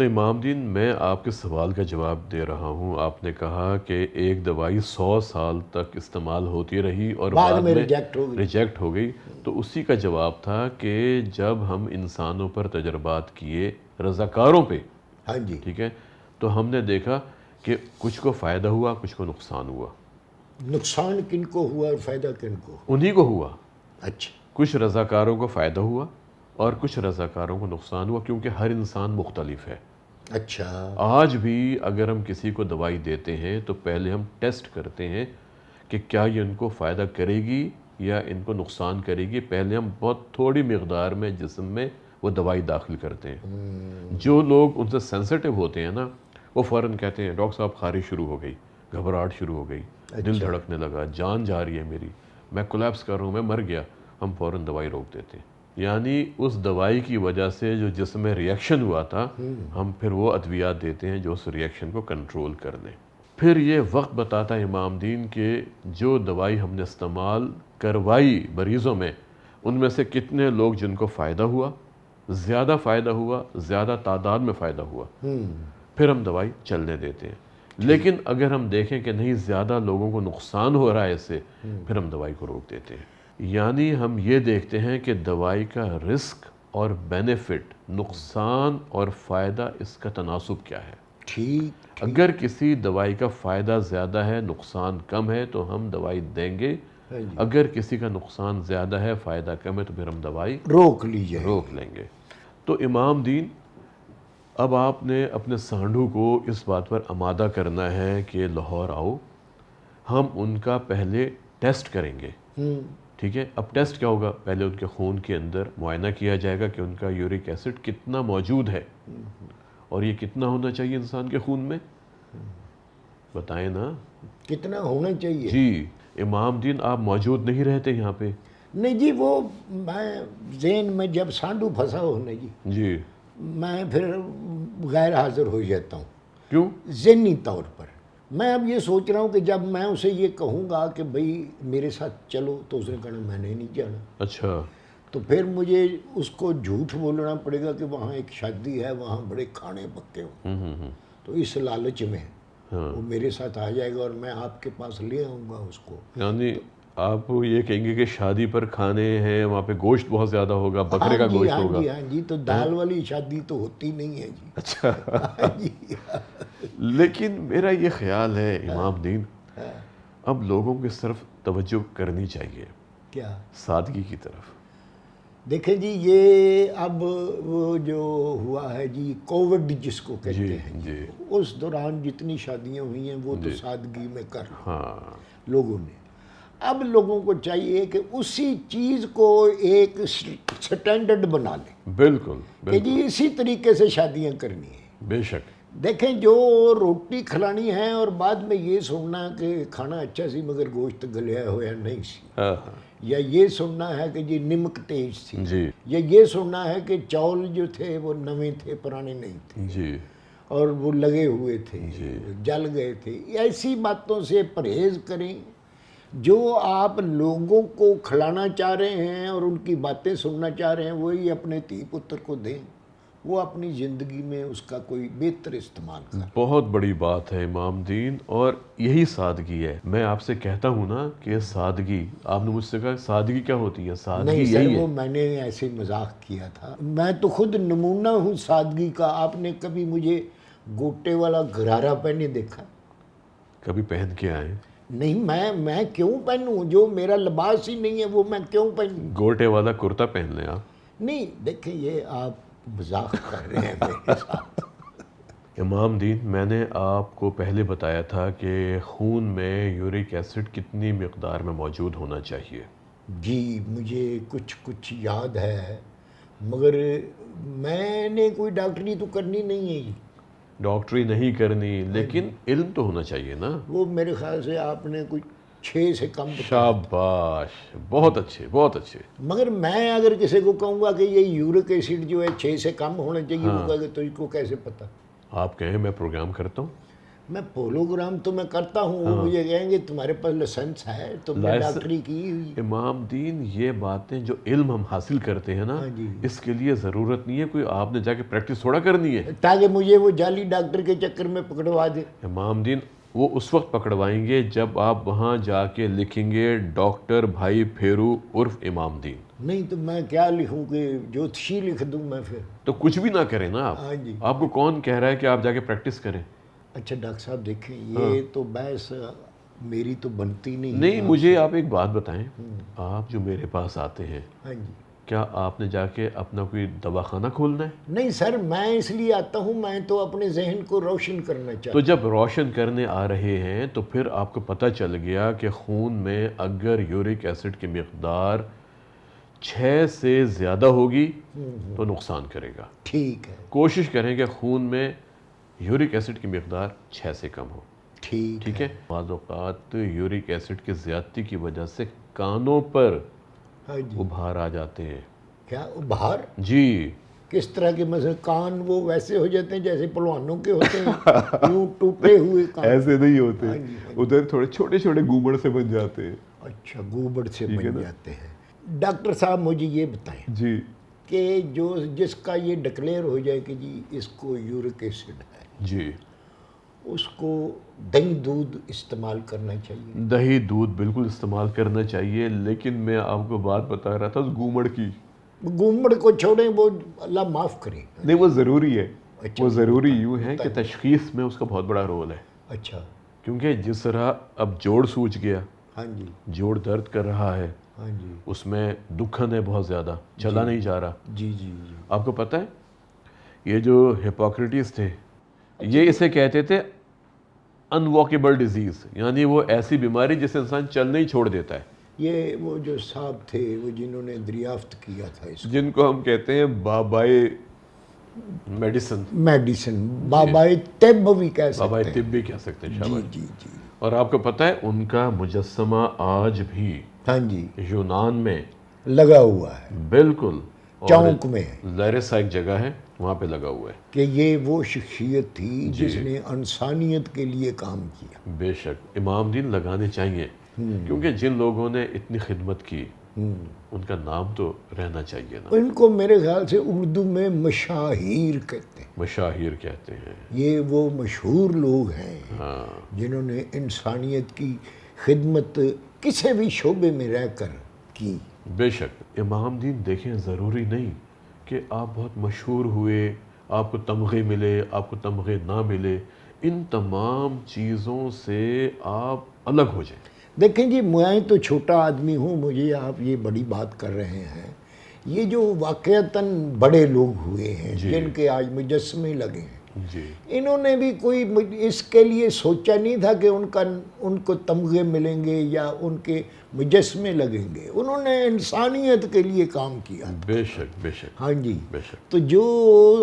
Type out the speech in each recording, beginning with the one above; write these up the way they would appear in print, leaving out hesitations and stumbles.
تو امام دین میں آپ کے سوال کا جواب دے رہا ہوں. آپ نے کہا کہ ایک دوائی 100 سال تک استعمال ہوتی رہی اور بعد میں ریجیکٹ ہو گئی. تو اسی کا جواب تھا کہ جب ہم انسانوں پر تجربات کیے رضاکاروں پہ، ہاں جی، ٹھیک ہے، تو ہم نے دیکھا کہ کچھ کو فائدہ ہوا، کچھ کو نقصان ہوا. نقصان کن کو ہوا اور فائدہ کن کو؟ انہی کو ہوا. اچھا، کچھ رضاکاروں کو فائدہ ہوا اور کچھ رضاکاروں کو نقصان ہوا، کیونکہ ہر انسان مختلف ہے. اچھا، آج بھی اگر ہم کسی کو دوائی دیتے ہیں تو پہلے ہم ٹیسٹ کرتے ہیں کہ کیا یہ ان کو فائدہ کرے گی یا ان کو نقصان کرے گی. پہلے ہم بہت تھوڑی مقدار میں جسم میں وہ دوائی داخل کرتے ہیں. جو لوگ ان سے سینسٹیو ہوتے ہیں نا، وہ فوراً کہتے ہیں ڈاکٹر صاحب خارش شروع ہو گئی، گھبراہٹ شروع ہو گئی، دل دھڑکنے لگا، جان جا رہی ہے میری، میں کولیپس کر رہا ہوں، میں مر گیا. ہم فوراً دوائی روک دیتے ہیں. یعنی اس دوائی کی وجہ سے جو جسم میں ریئیکشن ہوا تھا، ہم پھر وہ ادویات دیتے ہیں جو اس ریئیکشن کو کنٹرول کر دیں. پھر یہ وقت بتاتا ہے امام دین کہ جو دوائی ہم نے استعمال کروائی مریضوں میں، ان میں سے کتنے لوگ جن کو فائدہ ہوا، زیادہ فائدہ ہوا، زیادہ تعداد میں فائدہ ہوا، پھر ہم دوائی چلنے دیتے ہیں. لیکن اگر ہم دیکھیں کہ نہیں زیادہ لوگوں کو نقصان ہو رہا ہے اس سے، پھر ہم دوائی کو روک دیتے ہیں. یعنی ہم یہ دیکھتے ہیں کہ دوائی کا رسک اور بینیفٹ، نقصان اور فائدہ، اس کا تناسب کیا ہے. ٹھیک، اگر کسی دوائی کا فائدہ زیادہ ہے، نقصان کم ہے، تو ہم دوائی دیں گے. اگر کسی کا نقصان زیادہ ہے، فائدہ کم ہے، تو پھر ہم دوائی روک لیجیے. روک لیں گے. تو امام دین، اب آپ نے اپنے سانڈو کو اس بات پر آمادہ کرنا ہے کہ لاہور آؤ، ہم ان کا پہلے ٹیسٹ کریں گے. ٹھیک ہے. اب ٹیسٹ کیا ہوگا؟ پہلے ان کے خون کے اندر معائنہ کیا جائے گا کہ ان کا یورک ایسڈ کتنا موجود ہے، اور یہ کتنا ہونا چاہیے انسان کے خون میں. بتائیں نا کتنا ہونا چاہیے؟ جی امام دین، آپ موجود نہیں رہتے یہاں پہ. نہیں جی، وہ میں ذہن میں جب سانڈو پھنسا ہو نا جی، میں پھر غیر حاضر ہو جاتا ہوں. کیوں؟ ذہنی طور پر میں اب یہ سوچ رہا ہوں کہ جب میں اسے یہ کہوں گا کہ بھئی میرے ساتھ چلو، تو اس نے کہنا میں نے نہیں جانا. اچھا. تو پھر مجھے اس کو جھوٹ بولنا پڑے گا کہ وہاں ایک شادی ہے، وہاں بڑے کھانے پکے ہوں. تو اس لالچ میں وہ میرے ساتھ آ جائے گا اور میں آپ کے پاس لے آؤں گا اس کو. یعنی آپ یہ کہیں گے کہ شادی پر کھانے ہیں، وہاں پہ گوشت بہت زیادہ ہوگا، بکرے کا گوشت ہوگا. ہاں جی، تو دال والی شادی تو ہوتی نہیں ہے جی. اچھا. لیکن میرا یہ خیال ہے امام دین، اب لوگوں کی طرف توجہ کرنی چاہیے، کیا؟ سادگی کی طرف. دیکھیں جی، یہ اب وہ جو ہوا ہے جی کووڈ جس کو کہتے ہیں جی، اس دوران جتنی شادیاں ہوئی ہیں وہ تو سادگی میں کر لوگوں نے. اب لوگوں کو چاہیے کہ اسی چیز کو ایک سٹینڈرڈ بنا لیں. بالکل کہ جی اسی طریقے سے شادیاں کرنی ہیں. بے شک. دیکھیں، جو روٹی کھلانی ہے اور بعد میں یہ سننا کہ کھانا اچھا سی مگر گوشت گلیا ہوا نہیں سی، یا یہ سننا ہے کہ جی نمک تیز تھی، یا یہ سننا ہے کہ چاول جو تھے وہ نویں تھے، پرانے نہیں تھے، اور وہ لگے ہوئے تھے، جل گئے تھے. ایسی باتوں سے پرہیز کریں. جو آپ لوگوں کو کھلانا چاہ رہے ہیں اور ان کی باتیں سننا چاہ رہے ہیں، وہی اپنے دھی پتر کو دیں، وہ اپنی زندگی میں اس کا کوئی بہتر استعمال کریں. بہت بڑی بات ہے امام دین، اور یہی سادگی ہے. میں آپ سے کہتا ہوں نا کہ سادگی، آپ نے مجھ سے کہا سادگی کیا ہوتی ہے؟ سادگی نہیں یہی سر، ہے. وہ میں نے ایسے مذاق کیا تھا. میں تو خود نمونہ ہوں سادگی کا. آپ نے کبھی مجھے گوٹے والا غرارہ پہنے دیکھا؟ کبھی پہن کے آئے؟ نہیں. میں کیوں پہنوں؟ جو میرا لباس ہی نہیں ہے وہ میں کیوں پہنوں؟ گوٹے والا کرتا پہن لیں آپ. نہیں، دیکھیں یہ آپ مذاق کر رہے ہیں میرے ساتھ. امام دین، میں نے آپ کو پہلے بتایا تھا کہ خون میں یورک ایسڈ کتنی مقدار میں موجود ہونا چاہیے. جی مجھے کچھ یاد ہے، مگر میں نے کوئی ڈاکٹری تو کرنی نہیں ہے جی. ڈاکٹری نہیں کرنی، لیکن علم تو ہونا چاہیے نا. وہ میرے خیال سے آپ نے کوئی 6 سے کم بتایا. شاباش، بہت اچھے بہت اچھے. مگر میں اگر کسی کو کہوں گا کہ یہ یورک ایسڈ جو ہے 6 سے کم ہونا چاہیے، وہ کہے گا تو اس کو کیسے پتہ؟ آپ کہیں میں پروگرام کرتا ہوں. میں پولوگرام تو میں کرتا ہوں، وہ مجھے کہیں گے تمہارے پاس لائسنس ہے، تم نے ڈاکٹری کی ہوئی؟ امام دین یہ باتیں جو علم ہم حاصل کرتے ہیں نا، اس کے لیے ضرورت نہیں ہے کوئی آپ نے جا کے پریکٹس تھوڑا کرنی ہے تاکہ مجھے وہ جعلی ڈاکٹر کے چکر میں پکڑوا دے۔ امام دین وہ اس وقت پکڑوائیں گے جب آپ وہاں جا کے لکھیں گے ڈاکٹر بھائی پھیرو عرف امام دین۔ نہیں تو میں کیا لکھوں کہ جوتشی لکھ دوں میں پھر؟ تو کچھ بھی نہ کریں نا آپ، ہاں جی۔ آپ کو کون کہہ رہا ہے کہ آپ جا کے پریکٹس کریں؟ اچھا ڈاکٹر صاحب دیکھیں، یہ تو بحث میری تو بنتی نہیں۔ نہیں، مجھے آپ ایک بات بتائیں، آپ جو میرے پاس آتے ہیں، ہاں جی، کیا آپ نے جا کے اپنا کوئی دواخانہ کھولنا ہے؟ نہیں سر، میں اس لیے آتا ہوں، میں تو اپنے ذہن کو روشن کرنا چاہتا تو جب روشن کرنے آ رہے ہیں تو پھر آپ کو پتہ چل گیا کہ خون میں اگر یورک ایسڈ کی مقدار 6 سے زیادہ ہوگی تو نقصان کرے گا۔ ٹھیک ہے، کوشش کریں کہ خون میں یورک ایسڈ کی مقدار 6 سے کم ہو۔ ٹھیک ہے، بعض اوقات یورک ایسڈ کی زیادتی کی وجہ سے کانوں پر ہاں جی۔ ابھار آ جاتے ہیں۔ کیا ابھار؟ جی، کس طرح کے؟ مثلا کان وہ ویسے ہو جاتے ہیں جیسے پہلوانوں کے ہوتے ہیں، یوں ٹوٹے ہوئے کان؟ ایسے نہیں ہوتے، ادھر تھوڑے چھوٹے چھوٹے گوبڑ سے بن جاتے ہیں۔ اچھا، گوبر سے بن جاتے ہیں۔ ڈاکٹر صاحب مجھے یہ بتائیں جی، کہ جس کا یہ ڈکلیئر ہو جائے کہ جی اس کو یورک ایسڈ ہے، جی، اس کو دہی دودھ استعمال کرنا چاہیے؟ دہی دودھ بالکل استعمال کرنا چاہیے، لیکن میں آپ کو بات بتا رہا تھا اس گومڑ کی۔ گومڑ کو چھوڑیں، وہ اللہ معاف کرے۔ نہیں وہ ضروری ہے، اچھا، وہ ضروری یوں ہے ہے کہ تشخیص میں اس کا بہت بڑا رول ہے، اچھا، کیونکہ جس طرح اب جوڑ سوج گیا، ہاں جی، جوڑ درد کر رہا ہے، ہاں جی، اس میں دکھن ہے بہت زیادہ، چلا نہیں جا رہا۔ جی جی جی، آپ کو پتہ ہے یہ جو ہپوکریٹس تھے یہ اسے کہتے تھے ان واکیبل ڈیزیز، یعنی وہ ایسی بیماری جس سے انسان چلنا ہی چھوڑ دیتا ہے، یہ وہ جو صاحب تھے وہ جنہوں نے دریافت کیا تھا اس جن کو ہم کہتے ہیں بابائے میڈیسن، میڈیسن، بابائے طب بھی کہہ بابائے سکتے ہیں۔ طب بھی کہہ سکتے ہیں، جی شاباش۔ جی جی، اور آپ کو پتہ ہے ان کا مجسمہ آج بھی ہاں جی، یونان میں لگا ہوا ہے بالکل چونک میں، لیرسا ایک جگہ ہے وہاں پہ لگا ہوا ہے۔ کہ یہ وہ شخصیت تھی جس نے انسانیت کے لیے کام کیا۔ بے شک امام دین لگانے چاہیے، کیونکہ جن لوگوں نے اتنی خدمت کی ان کا نام تو رہنا چاہیے نا۔ ان کو میرے خیال سے اردو میں مشاہیر کہتے ہیں۔ مشاہیر کہتے ہیں، یہ وہ مشہور لوگ ہیں ہاں، جنہوں نے انسانیت کی خدمت کسی بھی شعبے میں رہ کر کی۔ بے شک امام دین دیکھیں ضروری نہیں کہ آپ بہت مشہور ہوئے، آپ کو تمغے ملے، آپ کو تمغے نہ ملے، ان تمام چیزوں سے آپ الگ ہو جائیں۔ دیکھیں جی، میں تو چھوٹا آدمی ہوں، مجھے آپ یہ بڑی بات کر رہے ہیں، یہ جو واقعتاً بڑے لوگ ہوئے ہیں جن کے آج مجسمے لگے ہیں، جی، انہوں نے بھی کوئی اس کے لیے سوچا نہیں تھا کہ ان کو تمغے ملیں گے یا ان کے مجسمے لگیں گے، انہوں نے انسانیت کے لیے کام کیا۔ بے شک، بے شک، ہاں جی، بے شک، تو جو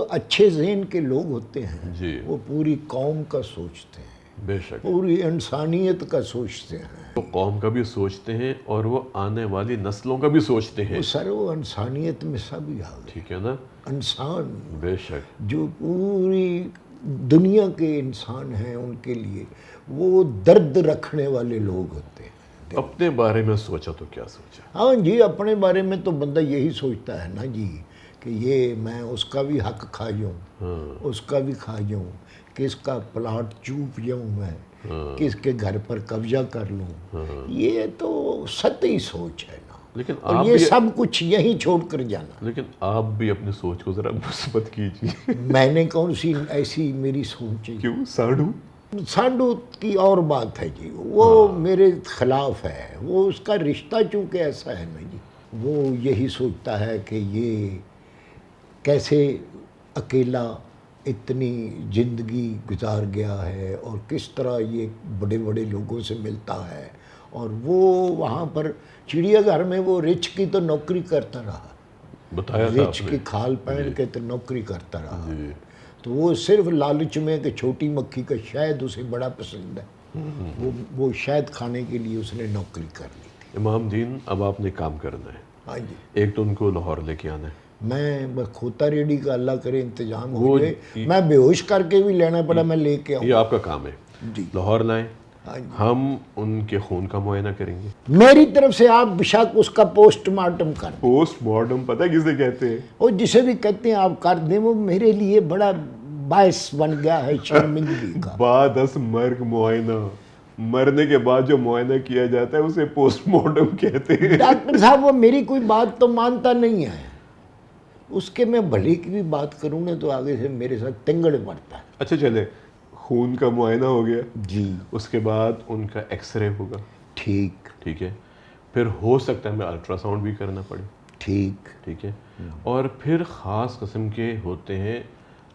اچھے ذہن کے لوگ ہوتے ہیں جی، وہ پوری قوم کا سوچتے ہیں، بے شک، پوری انسانیت کا سوچتے ہیں، وہ قوم کا بھی سوچتے ہیں اور وہ آنے والی نسلوں کا بھی سوچتے ہیں۔ وہ سر وہ انسانیت میں سب ہی آ گئے۔ ٹھیک ہے نا؟ انسان بے شک، جو پوری دنیا کے انسان ہیں ان کے لیے وہ درد رکھنے والے لوگ ہوتے ہیں۔ اپنے بارے میں سوچا تو کیا سوچا؟ ہاں جی، اپنے بارے میں تو بندہ یہی سوچتا ہے نا جی کہ یہ میں اس کا بھی حق کھا جاؤں، اس کا بھی کھا جاؤں، کس کا پلاٹ چوپ جاؤں میں، کس کے گھر پر قبضہ کر لوں۔ یہ تو سطحی سوچ ہے نا، لیکن اور آپ یہ بھی سب کچھ یہیں چھوڑ کر جانا۔ لیکن آپ بھی اپنی سوچ کو ذرا مثبت کیجیے۔ میں نے کون سی ایسی میری سوچ ہے؟ کیوں ساڑھو؟ سانڈو کی اور بات ہے جی، وہ میرے خلاف ہے، وہ اس کا رشتہ چونکہ ایسا ہے نا جی، وہ یہی سوچتا ہے کہ یہ کیسے اکیلا اتنی زندگی گزار گیا ہے اور کس طرح یہ بڑے بڑے لوگوں سے ملتا ہے، اور وہ وہاں پر چڑیا گھر میں وہ رچ کی تو نوکری کرتا رہا، بتایا تھا رچ آپ کی نے۔ کھال پہن کے تو نوکری کرتا رہا، جی، تو وہ صرف لالچ میں کہ چھوٹی مکھی کا شہد اسے بڑا پسند ہے، وہ شہد کھانے کے لیے اس نے نوکری کر لی تھی۔ امام دین اب آپ نے کام کرنا ہے، ہاں جی، ایک تو ان کو لاہور لے کے آنا ہے۔ میں کھوتا ریڈی کا اللہ کرے انتظام ہو جائے، میں بے ہوش کر کے بھی لینا پڑا میں لے کے آؤں۔ یہ آپ کا کام ہے۔ جی لاہور لائیں، ہاں جی، ہم ان کے خون کا معائنہ کریں گے. میری طرف سے آپ بشک اس کا پوسٹ مارٹم کر دیں، پوسٹ مارٹم پتہ ہے کسے کہتے ہیں؟ اور جسے بھی کہتے ہیں آپ کر دیں. وہ میرے لیے بڑا باعث بن گیا ہے شرمندگی کا. بعد از مرگ معائنہ، مرنے کے بعد جو معائنہ کیا جاتا ہے اسے پوسٹ مارٹم کہتے ہیں. ڈاکٹر صاحب وہ میری کوئی بات تو مانتا نہیں ہے، اس کے میں بھلے کی بھی بات کروں نا تو آگے سے میرے ساتھ تنگڑ پڑتا ہے. اچھا چلے، خون کا معائنہ ہو گیا، جی اس کے بعد ان کا ایکس رے ہوگا، ٹھیک ٹھیک ہے، پھر ہو سکتا ہے ہمیں الٹرا ساؤنڈ بھی کرنا پڑے، ٹھیک. ٹھیک ہے، اور پھر خاص قسم کے ہوتے ہیں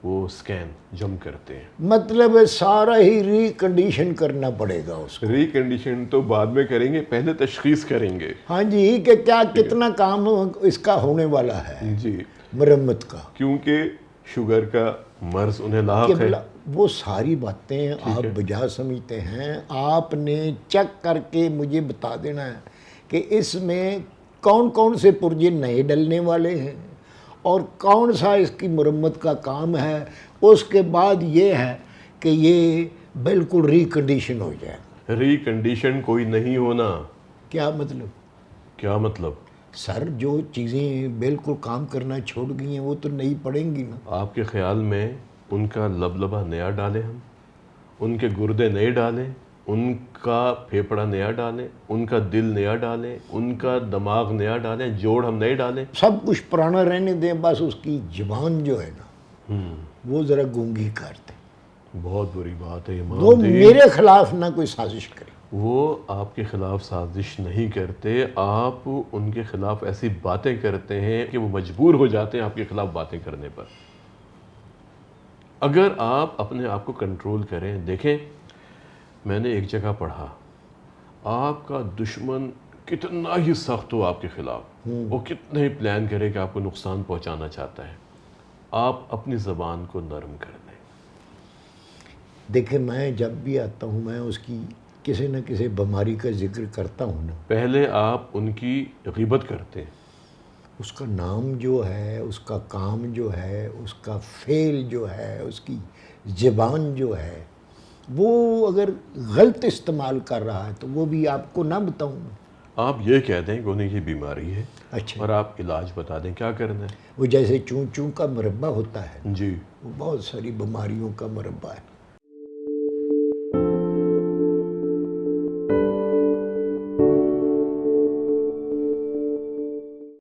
وہ سکین جم کرتے ہیں. مطلب سارا ہی ریکنڈیشن کرنا پڑے گا اس کو. ریکنڈیشن تو بعد میں کریں گے، پہلے تشخیص کریں گے. ہاں جی کہ کیا کتنا کام اس کا ہونے والا ہے جی، مرمت کا. کیونکہ شوگر کا مرض انہیں لاحق ہے. کہ وہ ساری باتیں آپ بجا سمجھتے ہیں. آپ نے چیک کر کے مجھے بتا دینا ہے کہ اس میں کون کون سے پرزے نئے ڈلنے والے ہیں اور کون سا اس کی مرمت کا کام ہے. اس کے بعد یہ ہے کہ یہ بالکل ریکنڈیشن ہو جائے. ریکنڈیشن کوئی نہیں ہونا. کیا مطلب؟ کیا مطلب؟ سر جو چیزیں بالکل کام کرنا چھوڑ گئی ہیں وہ تو نہیں پڑیں گی نا. آپ کے خیال میں ان کا لبلبہ نیا ڈالیں، ہم ان کے گردے نئے ڈالیں، ان کا پھیپھڑا نیا ڈالیں، ان کا دل نیا ڈالیں، ان کا دماغ نیا ڈالیں، جوڑ ہم نئے ڈالیں؟ سب کچھ پرانا رہنے دیں، بس اس کی زبان جو ہے نا وہ ذرا گونگی کر دیں. بہت بری بات ہے وہ امام دین. میرے خلاف نہ کوئی سازش کرے. وہ آپ کے خلاف سازش نہیں کرتے، آپ ان کے خلاف ایسی باتیں کرتے ہیں کہ وہ مجبور ہو جاتے ہیں آپ کے خلاف باتیں کرنے پر. اگر آپ اپنے آپ کو کنٹرول کریں. دیکھیں، میں نے ایک جگہ پڑھا، آپ کا دشمن کتنا ہی سخت ہو آپ کے خلاف، وہ کتنا ہی پلان کرے کہ آپ کو نقصان پہنچانا چاہتا ہے، آپ اپنی زبان کو نرم کر دیں. دیکھیں میں جب بھی آتا ہوں میں اس کی کسی نہ کسی بیماری کا ذکر کرتا ہوں نا. پہلے آپ ان کی غیبت کرتے ہیں. اس کا نام جو ہے، اس کا کام جو ہے، اس کا فعل جو ہے، اس کی زبان جو ہے، وہ اگر غلط استعمال کر رہا ہے تو وہ بھی آپ کو نہ بتاؤں. آپ یہ کہہ دیں کہ انہیں یہ بیماری ہے اچھا، اور آپ علاج بتا دیں کیا کرنا ہے. وہ جیسے چون چون کا مربع ہوتا ہے، جی، وہ بہت ساری بیماریوں کا مربع ہے.